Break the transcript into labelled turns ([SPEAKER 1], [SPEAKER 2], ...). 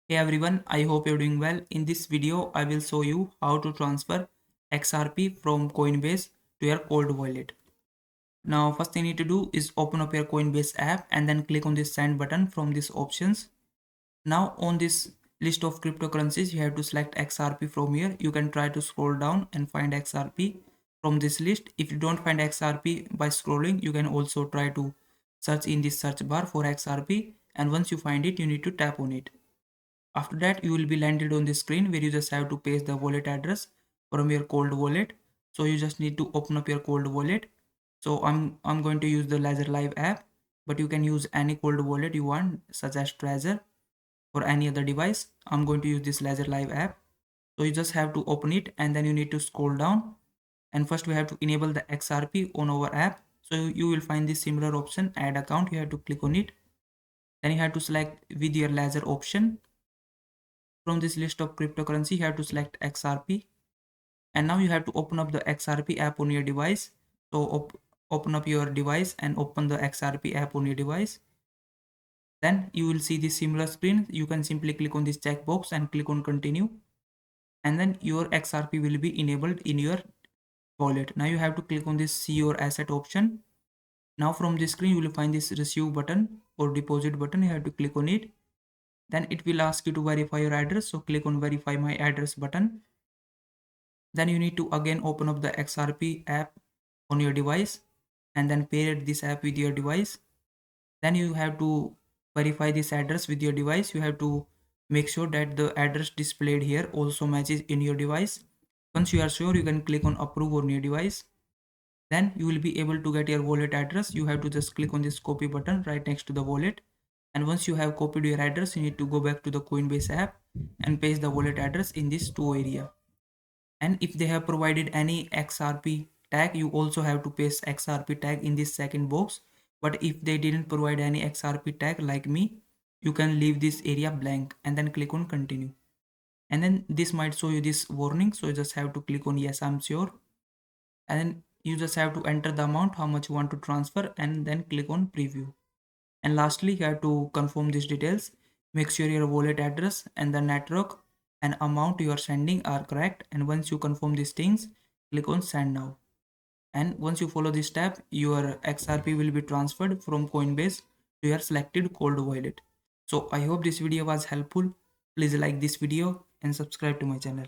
[SPEAKER 1] Hey everyone, I hope you're doing well. In this video, I will show you how to transfer XRP from Coinbase to your cold wallet. Now, first thing you need to do is open up your Coinbase app and then click on this send button from these options. Now, on this list of cryptocurrencies, you have to select XRP from here. You can try to scroll down and find XRP from this list. If you don't find XRP by scrolling, you can also try to search in this search bar for XRP, and once you find it, you need to tap on it. After that, you will be landed on the screen where you just have to paste the wallet address from your cold wallet. So you just need to open up your cold wallet. So I'm going to use the Ledger Live app, but you can use any cold wallet you want, such as Trezor or any other device. I'm going to use this Ledger Live app. So you just have to open it and then you need to scroll down. And first we have to enable the XRP on our app. So you will find this similar option, add account. You have to click on it. Then you have to select with your Ledger option. From this list of cryptocurrency, you have to select XRP, and now you have to open up the XRP app on your device. So open up your device and open the XRP app on your device. Then you will see this similar screen. You can simply click on this checkbox and click on continue, and then your XRP will be enabled in your wallet. Now you have to click on this see your asset option. Now from this screen you will find this receive button or deposit button. You have to click on it. Then it will ask you to verify your address, so click on verify my address button. Then you need to again open up the XRP app on your device and then pair this app with your device. Then you have to verify this address with your device. You have to make sure that the address displayed here also matches in your device. Once you are sure, you can click on approve on your device. Then you will be able to get your wallet address. You have to just click on this copy button right next to the wallet. And once you have copied your address, you need to go back to the Coinbase app and paste the wallet address in this to area. And if they have provided any XRP tag, you also have to paste XRP tag in this second box. But if they didn't provide any XRP tag like me, you can leave this area blank and then click on continue. And then this might show you this warning, so you just have to click on yes, I'm sure, and then you just have to enter the amount how much you want to transfer and then click on preview. And lastly, you have to confirm these details. Make sure your wallet address and the network and amount you are sending are correct. And once you confirm these things, click on send now. And once you follow this step, your XRP will be transferred from Coinbase to your selected cold wallet. So I hope this video was helpful. Please like this video and subscribe to my channel.